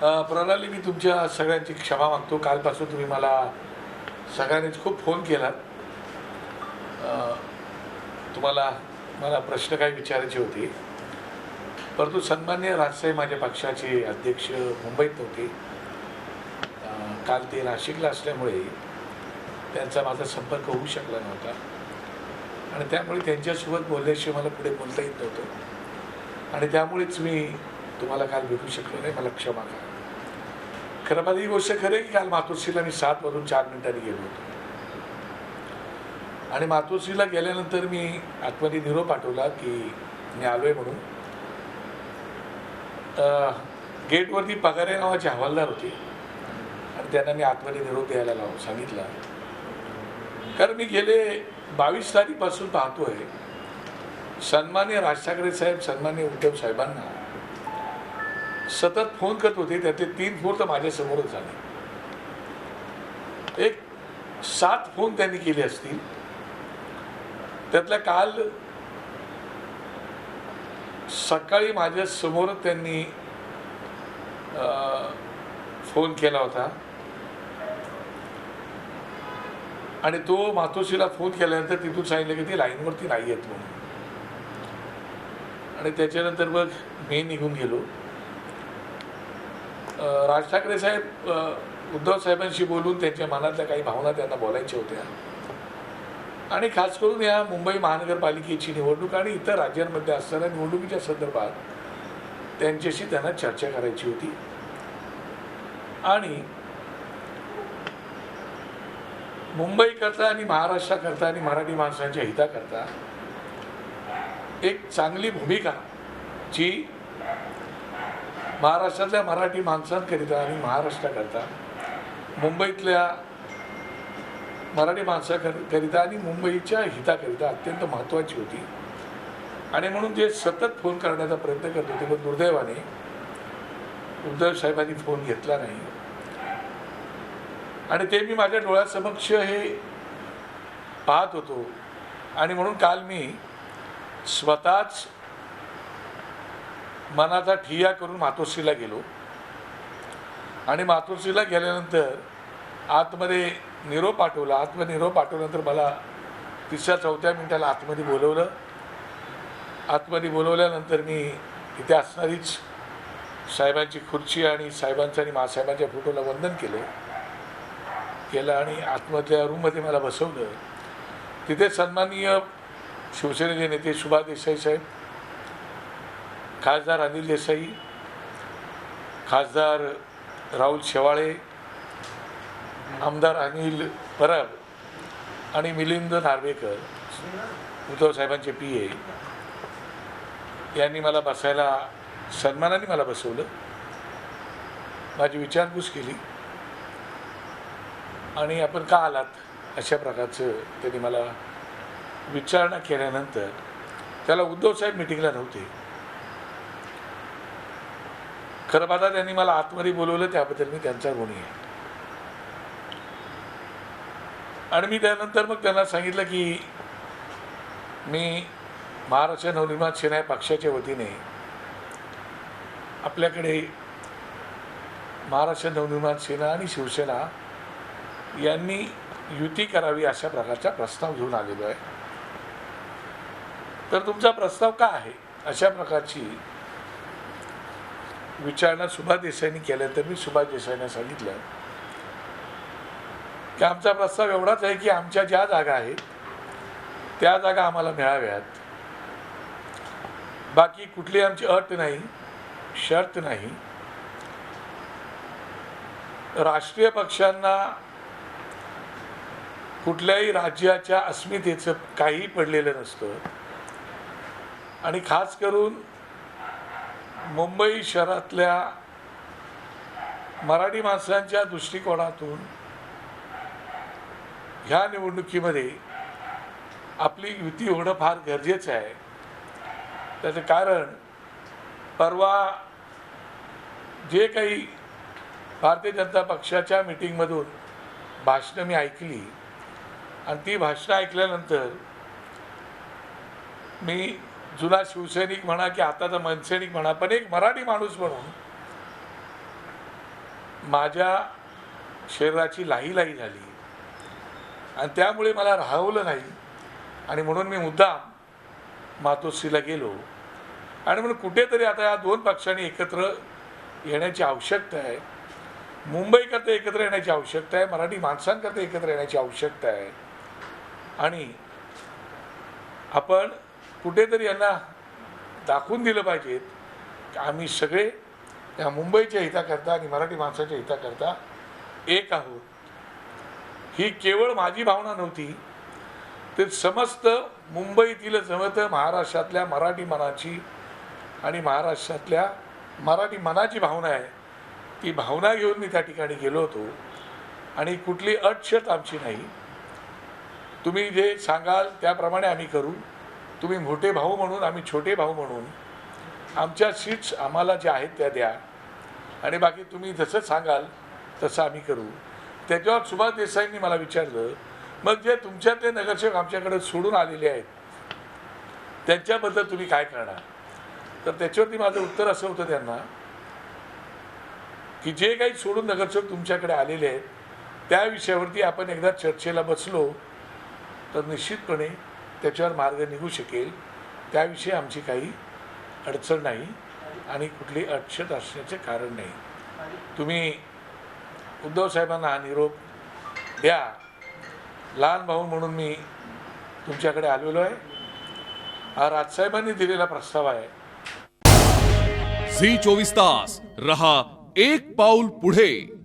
प्रणाली, मी तुमच्या सगळ्यांची क्षमा मागतो. कालपासून तुम्ही मला सगळ्यांनीच खूप फोन केला. तुम्हाला मला प्रश्न काही विचारायचे होते, परंतु सन्माननीय राजसाहेब माझ्या पक्षाचे अध्यक्ष मुंबईत नव्हते. काल ते नाशिकला असल्यामुळे त्यांचा माझा संपर्क होऊ शकला नव्हता आणि त्यामुळे त्यांच्यासोबत बोलल्याशिवाय मला पुढे बोलता येत नव्हतं आणि त्यामुळेच मी तुम्हाला काल भेटू शकलो नाही. मला क्षमा करा. खरं माझी ही गोष्ट खरं आहे की काल मातोश्रीला मी 7 वाजून 4 मिनिटांनी गेलो होतो आणि मातोश्रीला गेल्यानंतर मी आतमध्ये निरोप पाठवला की मी आलोय म्हणून. गेटवरती पगारे नावाचे हवालदार होते आणि त्यांना मी आतमध्ये निरोप द्यायला सांगितला. कारण मी गेले 22 तारखेपासून पाहतोय सन्माननीय राज ठाकरे साहेब, सन्माननीय उद्धव साहेबांना सतत फोन करत होते. त्यातले 3 फोन तर माझ्यासमोरच झाले. एक 7 फोन त्यांनी केले असतील. त्यातल्या काल सकाळी माझ्या समोर त्यांनी फोन केला होता आणि तो मातोश्रीला फोन केल्यानंतर तिथून सांगितलं की ती लाईनवरती नाही येत म्हणून. आणि त्याच्यानंतर मग मी निघून गेलो. राज ठाकरे साहेब उद्धव साहेबांशी बोलून त्यांच्या मनातल्या काही भावना त्यांना बोलायच्या होत्या आणि खास करून या मुंबई महानगरपालिकेची निवडणूक आणि इतर राज्यांमध्ये असणाऱ्या निवडणुकीच्या संदर्भात त्यांच्याशी त्यांना चर्चा करायची होती. आणि मुंबईकरता आणि महाराष्ट्राकरता आणि मराठी माणसांच्या हिताकरता एक चांगली भूमिका जी महाराष्ट्रातल्या मराठी माणसांकरिता आणि महाराष्ट्राकरता, मुंबईतल्या मराठी माणसाकरिता आणि मुंबईच्या हिताकरिता अत्यंत महत्त्वाची होती. आणि म्हणून जे सतत फोन करण्याचा प्रयत्न करत होते, पण दुर्दैवाने उद्धव साहेबांनी फोन घेतला नाही आणि ते मी माझ्या डोळ्यासमक्ष हे पाहत होतो. आणि म्हणून काल मी स्वतःच मनाचा ठिय्या करून मातोश्रीला गेलो आणि मातोश्रीला गेल्यानंतर आतमध्ये निरोप पाठवला. आतमध्ये निरोप पाठवल्यानंतर मला 3-4 मिनिटाला आतमध्ये बोलवलं. आतमध्ये बोलवल्यानंतर मी इथे असणारीच साहेबांची खुर्ची आणि साहेबांचं आणि मासाहेबांच्या फोटोला वंदन केलं आणि आतमधल्या रूममध्ये मला बसवलं. तिथे सन्माननीय शिवसेनेचे नेते सुभाष देसाई साहेब, खासदार अनिल देसाई, खासदार राहुल शेवाळे, आमदार अनिल परब आणि मिलिंद नार्वेकर, उद्धव साहेबांचे PA यांनी मला बसायला सन्मानाने मला बसवलं. माझी विचारपूस केली आणि आपण का आलात अशा प्रकारचं त्यांनी मला विचारणा केल्यानंतर, त्याला उद्धव साहेब मिटिंगला नव्हते. खरं पाहता त्यांनी मला आतमध्ये बोलवलं, त्याबद्दल मी त्यांचा ऋणी आहे. आणि मी त्यानंतर मग त्यांना सांगितलं की मी महाराष्ट्र नवनिर्माण सेना या पक्षाच्या वतीने आपल्याकडे महाराष्ट्र नवनिर्माण सेना आणि शिवसेना यांनी युती करावी अशा प्रकारचा प्रस्ताव घेऊन आलेलो आहे. तर तुमचा प्रस्ताव का आहे अशा प्रकारची विचारणा सुभाष देसाईंनी केल्यानंतर मी सुभाष देसाईंना सांगितलं की आमचा प्रस्ताव एवढाच आहे की आमच्या ज्या जागा आहेत त्या जागा आम्हाला मिळाव्यात. बाकी कुठली आमची अट नाही, शर्त नाही. राष्ट्रीय पक्षांना कुठल्याही राज्याच्या अस्मितेचं काही पडलेलं नसतं आणि खास करून मुंबई शहरातल्या मराठी माणसांच्या दृष्टिकोनातून ह्या निवडणुकीमध्ये आपली युती होणं फार गरजेचं आहे. त्याचं कारण परवा जे काही भारतीय जनता पक्षाच्या मीटिंगमधून भाषणं मी ऐकली आणि ती भाषणं ऐकल्यानंतर मी जुना शिवसैनिक म्हणा की आताचा मनसैनिक म्हणा, पण एक मराठी माणूस म्हणून माझ्या शरीराची लाही झाली आणि त्यामुळे मला राहवलं नाही आणि म्हणून मी मुद्दाम मातोश्रीला गेलो आणि म्हणून कुठेतरी आता या दोन पक्षांनी एकत्र येण्याची आवश्यकता आहे. मुंबईकरता एकत्र येण्याची आवश्यकता आहे, मराठी माणसांकरता एकत्र येण्याची आवश्यकता आहे आणि आपण कुठेतरी यांना दाखवून दिलं पाहिजे की आम्ही सगळे त्या मुंबईच्या हिताकरता आणि मराठी माणसाच्या हिताकरता एक आहोत. ही केवळ माझी भावना नव्हती, तर समस्त मुंबईतील जमत महाराष्ट्रातल्या मराठी मनाची आणि महाराष्ट्रातल्या मराठी मनाची भावना आहे. ती भावना घेऊन मी त्या ठिकाणी गेलो होतो आणि कुठली अटशर्त आमची नाही. तुम्ही जे सांगाल त्याप्रमाणे आम्ही करू. तुम्ही मोठे भाऊ म्हणून, आम्ही छोटे भाऊ म्हणून आमच्या सीट्स आम्हाला ज्या आहेत त्या द्या आणि बाकी तुम्ही जसं सांगाल तसं आम्ही करू. त्याच्यावर सुभाष देसाईंनी मला विचारलं, मग जे तुमच्यातले नगरसेवक आमच्याकडे सोडून आलेले आहेत त्यांच्याबद्दल तुम्ही काय करणार? तर त्याच्यावरती माझं उत्तर असं होतं त्यांना की जे काही सोडून नगरसेवक तुमच्याकडे आलेले आहेत त्या विषयावरती आपण एकदा चर्चेला बसलो तर निश्चितपणे त्याच्यावर मार्ग निघू शकेल. त्याविषयी आमची काही अडचण नाही आणि कुठली अडचण असण्याचे कारण नाही. तुम्ही उद्धव साहेबांना हा निरोप द्या. लहान भाऊ म्हणून मी तुमच्याकडे आलेलो आहे. हा राजसाहेबांनी दिलेला प्रस्ताव आहे. झी 24 तास रहा एक पाऊल पुढे.